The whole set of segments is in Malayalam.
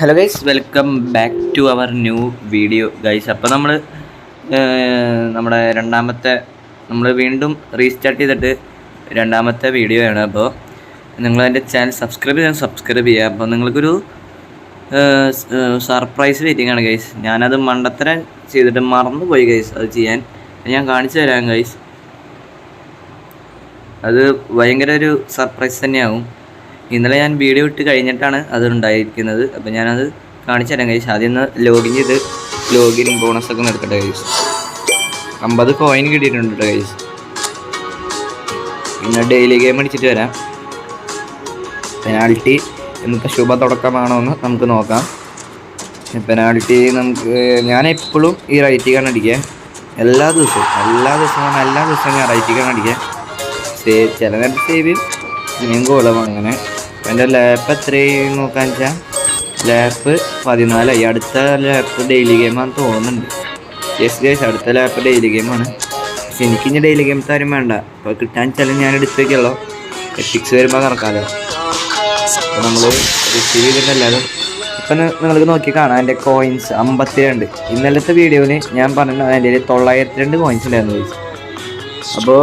Hello guys, welcome back to our new video guys. അപ്പോൾ നമ്മുടെ നമ്മൾ വീണ്ടും റീസ്റ്റാർട്ട് ചെയ്തിട്ട് രണ്ടാമത്തെ വീഡിയോ ആണ്. അപ്പോൾ നിങ്ങൾ എൻ്റെ ചാനൽ സബ്സ്ക്രൈബ് ചെയ്യുക. അപ്പോൾ നിങ്ങൾക്കൊരു സർപ്രൈസ് വെയിറ്റിംഗ് ആണ് ഗൈസ്. ഞാനത് മണ്ടത്തരം ചെയ്തിട്ട് മറന്നുപോയി ഗൈസ്. അത് ചെയ്യാൻ ഞാൻ കാണിച്ചു തരാം ഗൈസ്. അത് ഭയങ്കര ഒരു സർപ്രൈസ് തന്നെയാവും. ഇന്നലെ ഞാൻ വീഡിയോ ഇട്ട് കഴിഞ്ഞിട്ടാണ് അത് ഉണ്ടായിരിക്കുന്നത്. അപ്പോൾ ഞാനത് കാണിച്ചു തരാം ഗൈസ്. ആദ്യം ഒന്ന് ലോഗിൻ ചെയ്ത് ലോഗിൻ ബോണസൊക്കെ ഒന്ന് എടുക്കട്ടെ ഗൈസ്. 50 കോയിൻ കിട്ടിയിട്ടുണ്ട് ഗൈസ്. പിന്നെ ഡെയിലി ഗെയിം അടിച്ചിട്ട് വരാം. പെനാൽറ്റി ഇന്നത്തെ ശുഭ തുടക്കമാണോ എന്ന് നമുക്ക് നോക്കാം. പെനാൽറ്റി ഞാൻ എപ്പോഴും ഈ റൈറ്റിക്കാണ് അടിക്കുക. എല്ലാ ദിവസവും ഞാൻ റൈറ്റിക്കാണ് അടിക്കുക. ചില നേരത്തെ സേവ് ചെയ്യും, ഇനിയും ഗോളാവും. അങ്ങനെ എൻ്റെ ലാപ്പ് എത്രയും നോക്കാന്ന് വെച്ചാൽ ലാപ്പ് 14. അടുത്ത ലാപ്പ് ഡെയിലി ഗെയിമാണെന്ന് തോന്നുന്നുണ്ട്. യെസ് ഗൈസ്, അടുത്ത ലാപ്പ് ഡെയിലി ഗെയിമാണ്. പക്ഷെ എനിക്കിനി ഡെയിലി ഗെയിംസ് ആരും വേണ്ട. അപ്പോൾ കിട്ടാൻ വെച്ചാൽ ഞാൻ എടുത്ത് വയ്ക്കുള്ളൂ. എത്തിക്സ് വരുമ്പോൾ കറക്കാമല്ലോ. അപ്പോൾ നമ്മൾ റിസീവ് ചെയ്തിട്ടല്ലാതും ഇപ്പം നിങ്ങൾക്ക് നോക്കി കാണാം. എൻ്റെ കോയിൻസ് 52. ഇന്നലത്തെ വീഡിയോയിൽ ഞാൻ പറഞ്ഞത് എൻ്റെ 902 കോയിൻസ് ഉണ്ടായിരുന്നു ഗൈസ്. അപ്പോൾ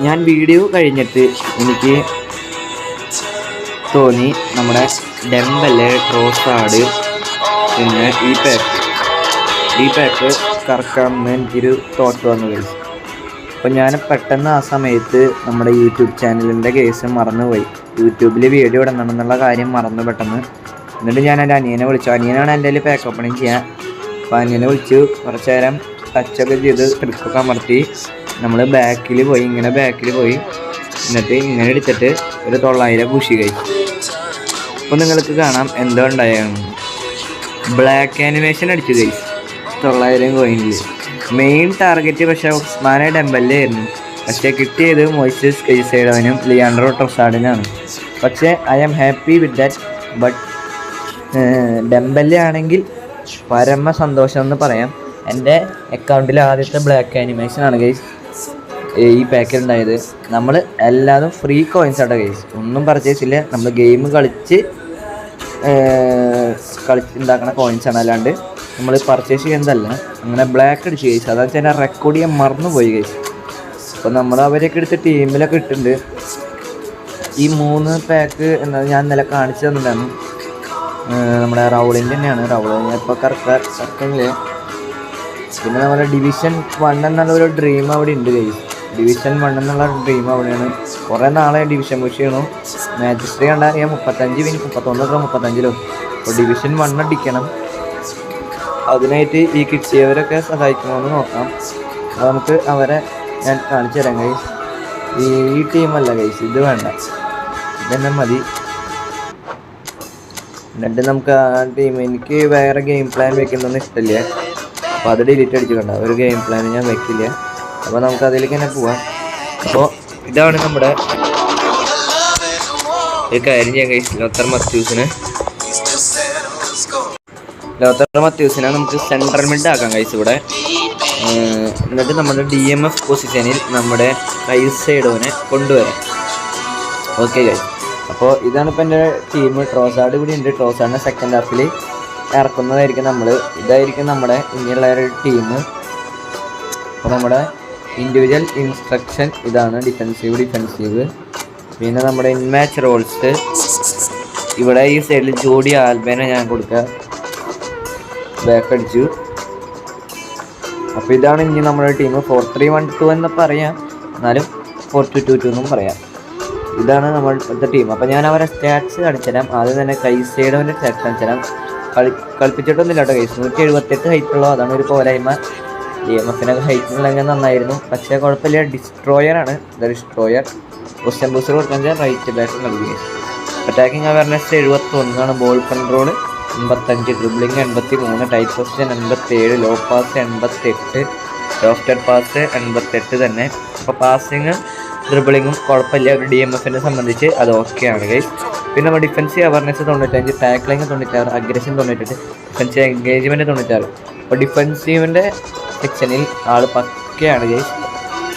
ഞാൻ വീഡിയോ കഴിഞ്ഞിട്ട് എനിക്ക് തോന്നി നമ്മുടെ ഡെമ്പല്, ട്രോസാഡ്, പിന്നെ ഈ പാക്ക് കറക്കാമെന്ന് എനിക്കൊരു തോട്ട് വന്നു ഗൈസ്. അപ്പോൾ ഞാൻ പെട്ടെന്ന് ആ സമയത്ത് നമ്മുടെ യൂട്യൂബ് ചാനലിൻ്റെ കേസ് മറന്നുപോയി. യൂട്യൂബിൽ വീഡിയോ ഇടണമെന്നുള്ള കാര്യം മറന്നു പെട്ടെന്ന്. എന്നിട്ട് ഞാൻ എൻ്റെ അനിയനെ വിളിച്ചു. അനിയനാണ് എൻ്റെ കയ്യിൽ പാക്ക് ഓപ്പണിങ് ചെയ്യാൻ. അപ്പോൾ അനിയനെ വിളിച്ചു. കുറച്ച് നേരം ടച്ചൊക്കെ ചെയ്ത് ട്രിപ്പൊക്കെ അമർത്തി നമ്മൾ ബാക്കിൽ പോയി. എന്നിട്ട് ഇങ്ങനെ എടുത്തിട്ട് ഒരു 900 പൂശി കഴിച്ചു. അപ്പോൾ നിങ്ങൾക്ക് കാണാം എന്തോ ഉണ്ടായാണ്. ബ്ലാക്ക് ആനിമേഷൻ അടിച്ചു ഗൈസ് 900 കോയിനിൽ. മെയിൻ ടാർഗറ്റ് പക്ഷേ ഉസ്മാനെ ഡെമ്പലിലായിരുന്നു. പക്ഷേ കിട്ടിയത് മോയിസസ് കൈസൈഡോനും ലിയാൻഡ്രോ ട്രൊസാർഡിനാണ്. പക്ഷേ I am happy with that. But Dembele ആണെങ്കിൽ പരമ സന്തോഷം എന്ന് പറയാം. എൻ്റെ അക്കൗണ്ടിൽ ആദ്യത്തെ ബ്ലാക്ക് ആനിമേഷനാണ് ഗൈസ് ഈ പാക്കിൽ ഉണ്ടായത്. നമ്മൾ എല്ലാതും ഫ്രീ കോയിൻസ് ആട്ടോ ഗൈസ്. ഒന്നും പർച്ചേസ് ഇല്ല. നമ്മൾ ഗെയിം കളിച്ച് ഉണ്ടാക്കുന്ന കോയിൻസാണ്. അല്ലാണ്ട് നമ്മൾ പർച്ചേസ് ചെയ്യുന്നതല്ല. അങ്ങനെ ബ്ലാക്ക് അടിച്ച് ഗൈസ്. അതാ വെച്ചാൽ റെക്കോർഡ് ചെയ്യാൻ മറന്നുപോയി ഗൈസ്. അപ്പോൾ നമ്മൾ അവരെയൊക്കെ എടുത്ത് ടീമിലൊക്കെ ഇട്ടിട്ടുണ്ട്. ഈ 3 പാക്ക് എന്താ ഞാൻ ഇന്നലെ കാണിച്ചു തന്നിട്ടുണ്ടായിരുന്നു. നമ്മുടെ റൗളിൻ്റെ തന്നെയാണ്. റൗളിനെ ഇപ്പോൾ കറക്കില്ലേ. പിന്നെ നമ്മുടെ ഡിവിഷൻ 1 എന്നുള്ളൊരു ഡ്രീം അവിടെ ഉണ്ട് ഗൈസ്. ഡിവിഷൻ 1 എന്നുള്ള ഡ്രീം അവിടെയാണ്. കുറേ നാളെ ഡിവിഷൻ പുഷ് ചെയ്യണു. മാജിസ്ട്രി കണ്ടാൽ അറിയാം 35 പിന്നെ 35. അപ്പോൾ ഡിവിഷൻ 1 അടിക്കണം. അതിനായിട്ട് ഈ കിട്ടിയവരൊക്കെ സഹായിക്കണമെന്ന് നോക്കാം. അപ്പോൾ നമുക്ക് അവരെ ഞാൻ കാണിച്ചു തരാം ഗൈസ്. ഈ ടീമല്ല ഗൈസ്, ഇത് വേണ്ട, ഇതന്നെ മതി. എന്നിട്ട് നമുക്ക് ആ ടീം, എനിക്ക് വേറെ ഗെയിം പ്ലാൻ വെക്കുന്നൊന്നും ഇഷ്ടമില്ല. അപ്പോൾ അത് ഡിലീറ്റ് അടിച്ചിട്ടുണ്ട്. ഒരു ഗെയിം പ്ലാൻ ഞാൻ വെക്കില്ല. അപ്പോൾ നമുക്ക് അതിലേക്ക് തന്നെ പോവാം. അപ്പോൾ ഇതാണ് നമ്മുടെ ഒരു കാര്യം ചെയ്യാൻ ഗൈസ്. ലോത്തർ മത്യൂസിനെ നമുക്ക് സെൻട്രൽ മിഡ് ആക്കാം ഗൈസ് ഇവിടെ. എന്നിട്ട് നമ്മുടെ DMF പൊസിഷനിൽ നമ്മുടെ കൈസൈഡോനെ കൊണ്ടുവരാം. ഓക്കെ ഗൈസ്, അപ്പോൾ ഇതാണ് ഇപ്പോൾ എൻ്റെ ടീം. ട്രോസാർഡ് ഇവിടെ ഉണ്ട്. ട്രോസാർഡിനെ സെക്കൻഡ് ഹാഫിൽ ഇറക്കുന്നതായിരിക്കും ഇതായിരിക്കും നമ്മുടെ ഇനിയുള്ള ഒരു ടീം. അപ്പോൾ നമ്മുടെ ഇൻഡിവിജ്വൽ ഇൻസ്ട്രക്ഷൻ ഇതാണ്. ഡിഫെൻസീവ്. പിന്നെ നമ്മുടെ ഇൻമാച്ച് റോൾസ് ഇവിടെ ഈ സൈഡിൽ ജോഡി ആൽബേനെ ഞാൻ കൊടുക്കുക. ബാക്ക് അടിച്ചു. അപ്പോൾ ഇതാണ് ഇനി നമ്മുടെ ടീം. 4-3-1-2 എന്ന് പറയാം, എന്നാലും 4-2-2-2 എന്നും പറയാം. ഇതാണ് നമ്മളുടെ ടീം. അപ്പോൾ ഞാൻ അവരെ സ്റ്റാറ്റ്സ് കാണിച്ചു തരാം. ആദ്യം തന്നെ കൈസൈഡോൻ്റെ സ്റ്റാറ്റ്സ് കാണിച്ചു തരാം. കളിപ്പിച്ചിട്ടൊന്നുമില്ല കേട്ടോ ഗൈസ്. 178 ഹൈറ്റുള്ളൂ. അതാണ് ഒരു പോരായ്മ. DMFനൊക്കെ ഹൈറ്റിനുള്ളെങ്കിൽ നന്നായിരുന്നു. പക്ഷേ കുഴപ്പമില്ല. ഡിസ്ട്രോയറാണ്. ഡിസ്ട്രോയർ ക്വസ്റ്റ്യൻ ബൂസ്റ്റർ കൊടുക്കാൻ റൈറ്റ് ബാക്ക് നൽകി. Attacking awareness 71, ball control 85, dribbling 83, tight possession 87, low pass 88, lofted pass 88 തന്നെ. അപ്പോൾ പാസിങ്ങും ഡ്രിബിളിങ്ങും കുഴപ്പമില്ല. ഒരു DMFനെ സംബന്ധിച്ച് അത് ഓക്കെയാണ് ഗൈസ്. പിന്നെ നമ്മൾ defensive awareness 95, tackling 96, aggression 98, defensive engagement 96. അപ്പോൾ ഡിഫൻസീവിൻ്റെ സെക്ഷനിൽ ആൾ പക്കയാണ് ഗൈസ്.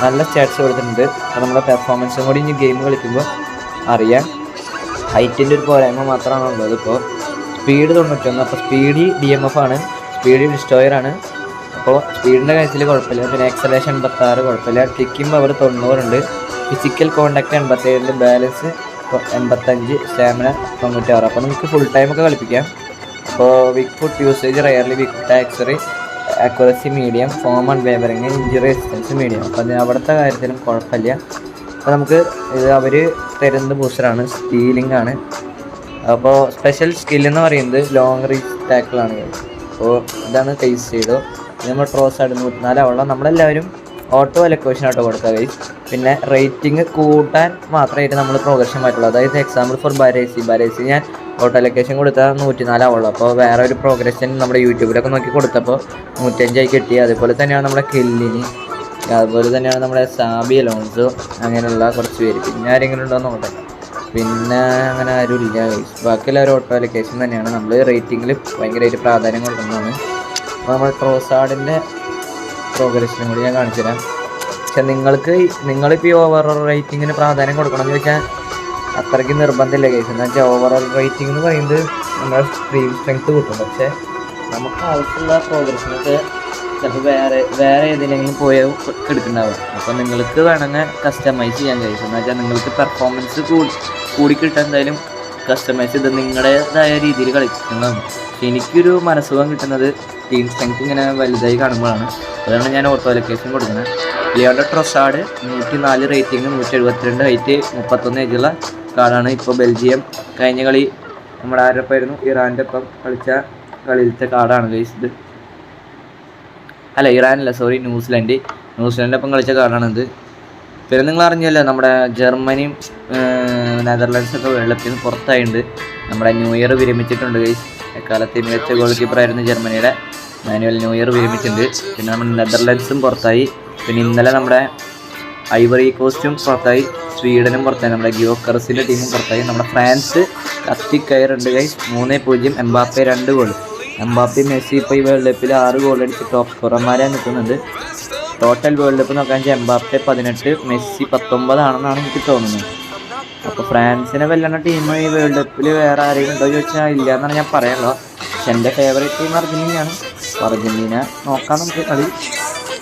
നല്ല സ്റ്റാറ്റ്സ് കൊടുത്തിട്ടുണ്ട്. അപ്പോൾ നമ്മുടെ പെർഫോമൻസും കൂടി ഇനി ഗെയിം കളിക്കുമ്പോൾ അറിയാം. ഹൈറ്റിൻ്റെ ഒരു പോരായ്മ മാത്രമാണ് ഉള്ളത് ഇപ്പോൾ. സ്പീഡ് 91. അപ്പോൾ സ്പീഡ് DMF ആണ്, സ്പീഡ് ഡിസ്ട്രോയർ ആണ്. അപ്പോൾ സ്പീഡിൻ്റെ കാര്യത്തിൽ കുഴപ്പമില്ല. പിന്നെ എക്സലേഷൻ 86 കുഴപ്പമില്ല. കിക്കിംഗ് പവർ 90 ഉണ്ട്. Physical contact 87, balance 85, stamina 96. അപ്പോൾ നമുക്ക് ഫുൾ ടൈമൊക്കെ കളിപ്പിക്കാം. അപ്പോൾ weak foot usage rarely, weak foot ആക്സറി accuracy medium, form and wavering, injury resistance medium. അപ്പോൾ അത് അവിടുത്തെ കാര്യത്തിലും കുഴപ്പമില്ല. അപ്പോൾ നമുക്ക് ഇത് അവർ തരുന്നത് ബൂസ്റ്ററാണ്, സ്റ്റീലിംഗ് ആണ്. അപ്പോൾ സ്പെഷ്യൽ സ്കില്ലെന്ന് പറയുന്നത് ലോങ് റീച്ച് ടാക്കിളാണ്. അപ്പോൾ ഇതാണ് കേസ് ചെയ്തു. നമ്മൾ ട്രോസായിട്ട് 104 ആവുള്ള നമ്മളെല്ലാവരും ഓട്ടോ അലൊക്കേഷനായിട്ട് കൊടുക്കുക ഗൈസ്. പിന്നെ റേറ്റിംഗ് കൂട്ടാൻ മാത്രമായിട്ട് നമ്മൾ പ്രോഗ്രഷൻ മാറ്റുള്ളൂ. അതായത് എക്സാമ്പിൾ ഫോർ ബരേസി ഞാൻ ഓട്ടോ അലൊക്കേഷൻ കൊടുത്താൽ 104 ആവുള്ളൂ. അപ്പോൾ വേറെ ഒരു പ്രോഗ്രഷൻ നമ്മുടെ യൂട്യൂബിലൊക്കെ നോക്കി കൊടുത്തപ്പോൾ 105 കിട്ടി. അതുപോലെ തന്നെയാണ് നമ്മുടെ കെല്ലിനി, അതുപോലെ തന്നെയാണ് നമ്മുടെ സാബി അലോൺസോ, അങ്ങനെയുള്ള കുറച്ച് പേര്. പിന്നെ ആരെങ്കിലും ഉണ്ടോ നോക്കട്ടെ. പിന്നെ അങ്ങനെ ആരും ഇല്ല ഗൈസ്. ബാക്കിയെല്ലാവരും ഓട്ടോ അലൊക്കേഷൻ തന്നെയാണ്. നമ്മൾ റേറ്റിങ്ങിൽ ഭയങ്കരമായിട്ട് പ്രാധാന്യം കൊടുക്കുന്നതാണ്. അപ്പോൾ നമ്മൾ ട്രോസാഡിൻ്റെ പ്രോഗ്രഷനും കൂടി ഞാൻ കാണിച്ചു തരാം. പക്ഷെ നിങ്ങളിപ്പോൾ ഈ ഓവറോൾ റേറ്റിങ്ങിന് പ്രാധാന്യം കൊടുക്കണമെന്ന് ചോദിച്ചാൽ അത്രയ്ക്ക് നിർബന്ധമില്ല കേസ്. എന്ന് വെച്ചാൽ ഓവറോൾ റേറ്റിംഗ് എന്ന് പറയുന്നത് നമ്മുടെ സ്ട്രീം സ്ട്രെങ്ത് കൂട്ടും. പക്ഷേ നമുക്ക് ആവശ്യമുള്ള പ്രോഗ്രഷനൊക്കെ ചിലപ്പോൾ വേറെ ഏതെങ്കിലും പോയാൽ എടുക്കുന്നുണ്ടാവും. അപ്പോൾ നിങ്ങൾക്ക് വേണമെങ്കിൽ കസ്റ്റമൈസ് ചെയ്യാൻ കഴിയും. എന്ന് വെച്ചാൽ നിങ്ങൾക്ക് പെർഫോമൻസ് കൂടി കിട്ടാൻ എന്തായാലും കസ്റ്റമൈസ് ചെയ്ത് നിങ്ങളുടേതായ രീതിയിൽ കളിക്കുന്നതാണ്. എനിക്കൊരു മനസ്സുഖം കിട്ടുന്നത് ടീം സ്ട്രെങ്ത് ഇങ്ങനെ വലുതായി കാണുമ്പോഴാണ്. അതാണ് ഞാൻ ഓട്ടോ അലൊക്കേഷൻ കൊടുക്കുന്നത്. ലിയോണ്ടോ ട്രോസാഡ് 104 റേറ്റിംഗ്, 172 ഹൈറ്റ്, 31 ഏജുള്ള കാർഡാണ്. ഇപ്പോൾ ബെൽജിയം കഴിഞ്ഞ കളി നമ്മുടെ ആരൊപ്പമായിരുന്നു, ഇറാൻ്റെ ഒപ്പം കളിച്ച കളിയിലത്തെ കാർഡാണ് ഗൈസ് ഇത്. അല്ല, ഇറാനല്ല, സോറി, ന്യൂസിലൻഡിൻ്റെ ഒപ്പം കളിച്ച കാർഡാണിത്. പിന്നെ നിങ്ങൾ അറിഞ്ഞല്ലോ നമ്മുടെ ജർമ്മനിയും നെതർലാൻഡ്സൊക്കെ വേൾഡ് നിന്ന് പുറത്തായിട്ടുണ്ട്. നമ്മുടെ ന്യൂ ഇയർ വിരമിച്ചിട്ടുണ്ട് ഗൈസ്. എക്കാലത്തെ മികച്ച ഗോൾ കീപ്പറായിരുന്നു ജർമ്മനിയുടെ മാനുവൽ ന്യൂയർ വിരമിച്ചിട്ടുണ്ട്. പിന്നെ നമ്മുടെ നെതർലാൻഡ്സും പുറത്തായി. പിന്നെ ഇന്നലെ നമ്മുടെ ഐവറി കോസ്റ്റും പുറത്തായി, സ്വീഡനും പുറത്തായി, നമ്മുടെ ഗ്യോക്കറസിൻ്റെ ടീമും പുറത്തായി. നമ്മുടെ ഫ്രാൻസ് കത്തിക്കയറുണ്ട് guys, 3-0. Mbappe 2 goal. Mbappe, Messi ഇപ്പോൾ ഈ വേൾഡ് കപ്പിൽ 6 ഗോൾ അടിച്ച് ടോപ്പ് സ്കോറർമാരാണ് നിൽക്കുന്നുണ്ട്. ടോട്ടൽ വേൾഡ് കപ്പ് നോക്കാൻ വെച്ചാൽ എംബാപ്പെ 18, മെസ്സി 19 ആണെന്നാണ് എനിക്ക് തോന്നുന്നത്. അപ്പോൾ ഫ്രാൻസിനെ വെല്ലുന്ന ടീം ഈ വേൾഡ് കപ്പിൽ വേറെ ആരെങ്കിലും ഉണ്ടോ ചോദിച്ചാൽ ഇല്ല എന്നാണ് ഞാൻ പറയാനുള്ളത്. പക്ഷെ എൻ്റെ ഫേവറേറ്റ് ടീം അർജൻറ്റീനയാണ്. അപ്പോൾ അർജൻറ്റീന നോക്കാം നമുക്ക് കളി.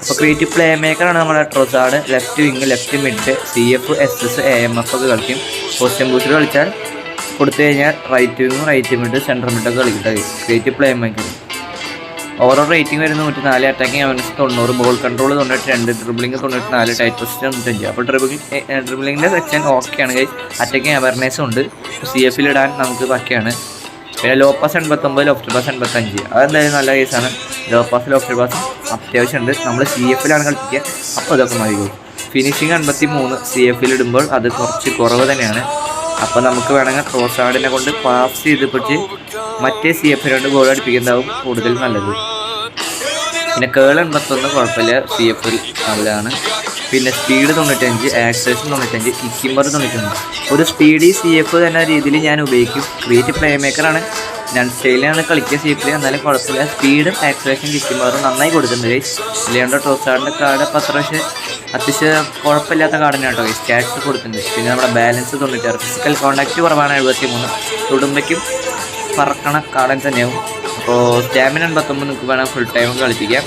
അപ്പോൾ ക്രിയേറ്റീവ് പ്ലേ മേക്കറാണ് നമ്മുടെ Trossard. Left wing, left mid, CF, SS, AMF ഒക്കെ കളിക്കും. പോസ്റ്റ് ബൂസ്റ്റർ കളിച്ചാൽ കൊടുത്തു കഴിഞ്ഞാൽ റൈറ്റ് വിങ്ങും റൈറ്റ് മിഡ് സെൻട്രൽ മിഡൊക്കെ കളിക്കട്ടെ. Creative play maker. Overall rating വരുന്നത് 104, attacking awareness 90, ball control 92, dribbling 94, tight possession 95. അപ്പോൾ ഡ്രിബ്ലിങ്ങിൻ്റെ സെക്ഷൻ ഓക്കെയാണ് ഗൈസ്. അറ്റാക്കിംഗ് അവയർനെസ്സും ഉണ്ട്. CF ഇടാൻ നമുക്ക് ബാക്കിയാണ്. പിന്നെ ലോ പാസ് 89, ലോഫ്റ്റ് പാസ് 85. അതെന്തായാലും നല്ല കേസാണ്. ലോ പാസ് ലോഫ്റ്റ് പാസ് അത്യാവശ്യമുണ്ട്. നമ്മൾ CF കളിപ്പിക്കുക, അപ്പോൾ അതൊക്കെ മതി. ഫിനിഷിങ് 83, CF ഇടുമ്പോൾ അത് കുറച്ച് കുറവ് തന്നെയാണ്. അപ്പോൾ നമുക്ക് വേണമെങ്കിൽ ട്രോസാഡിനെ കൊണ്ട് പാസ് ചെയ്ത് പിടിച്ച് മറ്റേ CF ഗോൾ അടിപ്പിക്കുന്നതാവും കൂടുതൽ നല്ലത്. പിന്നെ കേൾ 81 കുഴപ്പമില്ല, CF നല്ലതാണ്. പിന്നെ സ്പീഡ് 95, ആക്സലേഷൻ 95, കിക്കിംബർ 91. ഒരു സ്പീഡി CF തന്നെ രീതിയിൽ ഞാൻ ഉപയോഗിക്കും. ക്രിയേറ്റീവ് പ്ലേ മേക്കറാണ്, ഞാൻ സ്റ്റൈലാണ് കളിക്കുക CF. എന്നാലും കുഴപ്പമില്ല. സ്പീഡും ആക്സലേഷൻ കിക്കിംബറും നന്നായി കൊടുത്തിട്ടുണ്ട് ഗൈസ്. ലിയോണ്ടോ ട്രോസാഡിൻ്റെ കാർഡ് അത്യാവശ്യം കുഴപ്പമില്ലാത്ത കാർഡിനാണ് കേട്ടോ ഗൈസ്. സ്റ്റാറ്റ്സ് കൊടുത്തിട്ടുണ്ട്. പിന്നെ നമ്മുടെ ബാലൻസ് 96, ഫിസിക്കൽ കോണ്ടാക്റ്റ് കുറവാണ് 73. തൊടുമ്പയ്ക്കും പറക്കണ കാർഡൻ തന്നെയാവും. അപ്പോൾ സ്റ്റാമിന 89 നിങ്ങൾക്ക് വേണം ഫുൾ ടൈം കളിപ്പിക്കാം.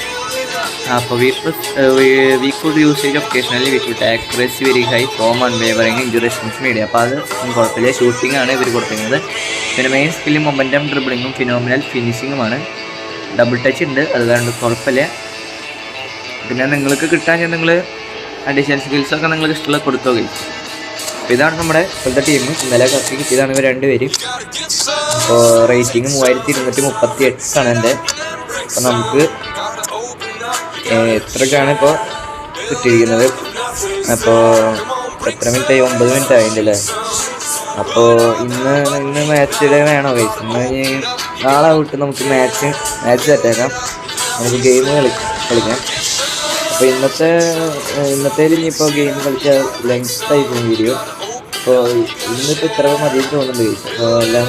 അപ്പോൾ weak foot usage occasionally, weak foot accuracy very high, form and wavering, injury resistance medium. അപ്പോൾ അത് കുഴപ്പമില്ല. ഷൂട്ടിംഗ് ആണ് ഇവർ കൊടുക്കുന്നത്. പിന്നെ മെയിൻ സ്കില്ലും മൊമെൻറ്റം, ഡ്രിബ്ലിങ്ങും, ഫിനോമിനൽ ഫിനിഷിങ്ങുമാണ്. ഡബിൾ ടച്ച് ഉണ്ട്, അത് കാരണം കുഴപ്പമില്ല. പിന്നെ നിങ്ങൾക്ക് കിട്ടാൻ നിങ്ങൾ അഡീഷണൽ സ്കിൽസൊക്കെ നിങ്ങൾക്ക് ഇഷ്ടമുള്ള കൊടുത്തോ ഗൈസ്. അപ്പോൾ ഇതാണ് നമ്മുടെ ഇപ്പോഴത്തെ ടീം. ഇന്നലെ കറക്റ്റ് കിട്ടിയതാണ് ഇവർ 2 പേര്. അപ്പോൾ റേറ്റിംഗ് 3238 ആണ് എൻ്റെ. അപ്പോൾ നമുക്ക് എത്രയൊക്കെയാണ് ഇപ്പോൾ കിട്ടിയിരിക്കുന്നത്? അപ്പോൾ എത്ര മിനിറ്റായി? 9 മിനിറ്റ് ആയിട്ടല്ലേ. അപ്പോൾ ഇന്ന് മാച്ചിടെ വേണോ ഗൈസ്? ഇന്ന് നാളെ വിട്ട് നമുക്ക് മാച്ച് സെറ്റാക്കാം. നമുക്ക് ഗെയിം കളിക്കാം. അപ്പോൾ ഇന്നത്തേൽ ഇനിയിപ്പോൾ ഗെയിം കളിച്ചാൽ ലെങ്ത്തായി പോകും വീഡിയോ. അപ്പോൾ ഇന്നിപ്പോൾ ഇത്ര മതി തോന്നുന്നുണ്ട് ഗൈസ്. അപ്പോൾ എല്ലാം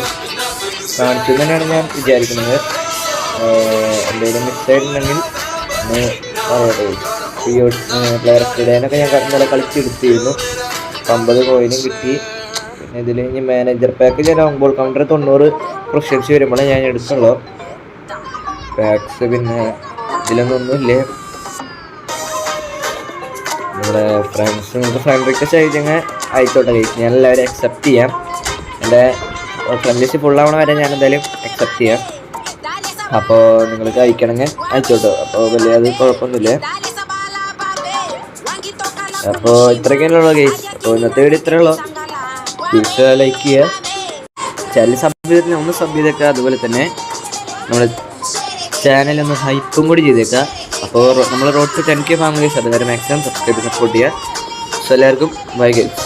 കാണിച്ചു തന്നെയാണ് ഞാൻ വിചാരിക്കുന്നത്. എന്തെങ്കിലും മിസ്സായിട്ടുണ്ടെങ്കിൽ പറയട്ടെ. പ്ലെയർ സ്റ്റേഡിയനൊക്കെ ഞാൻ ഇന്നലെ കളിച്ചെടുത്തിരുന്നു. 50 കോയിനും കിട്ടി. പിന്നെ ഇതിൽ ഇനി മാനേജർ പാക്ക് ഞാൻ ലോങ് ബോൾ കൗണ്ടർ 90 പ്രൊഷ്യൻസ് വരുമ്പോഴേ ഞാൻ എടുക്കുള്ളൂ. പാക്സ് പിന്നെ ഇതിലൊന്നൊന്നുമില്ലേ. നമ്മുടെ ഫ്രണ്ട്സ് നിങ്ങൾക്ക് ഫ്രണ്ട് റിക്വസ്റ്റ് അയച്ചങ്ങ് അയച്ചോട്ടെ ഗൈസ്. ഞാൻ എല്ലാവരും അക്സെപ്റ്റ് ചെയ്യാം. എൻ്റെ ഫ്രണ്ട് ലിസ്റ്റ് ഫുള്ളാവണ വരെ ഞാൻ എന്തായാലും അക്സെപ്റ്റ് ചെയ്യാം. അപ്പോൾ നിങ്ങൾക്ക് അയക്കണമെങ്കിൽ അയച്ചോട്ടോ. അപ്പോൾ വലിയ അത് കുഴപ്പമൊന്നുമില്ല. അപ്പോൾ ഇത്രയൊക്കെയുള്ളൂ ഗൈസ്. അപ്പോൾ ഇന്നത്തെ വീഡിയോ ഇത്രയേ ഉള്ളൂ. തീർച്ചയായും ലൈക്ക് ചെയ്യുക, ചാനൽ സബ് ചെയ്തിട്ട് ഒന്ന് സബ് ചെയ്തേക്കുക. അതുപോലെ തന്നെ നമ്മുടെ ചാനലൊന്ന് ഹൈപ്പും കൂടി ചെയ്തേക്കുക. അപ്പോൾ നമ്മൾ റോഡ് ടു 10K ഫാമിലീസ് അതുവരെ മാക്സിമം സബ്സ്ക്രൈബ് സപ്പോർട്ട് ചെയ്യുക. സോ എല്ലാവർക്കും ബൈ ഗൈസ്.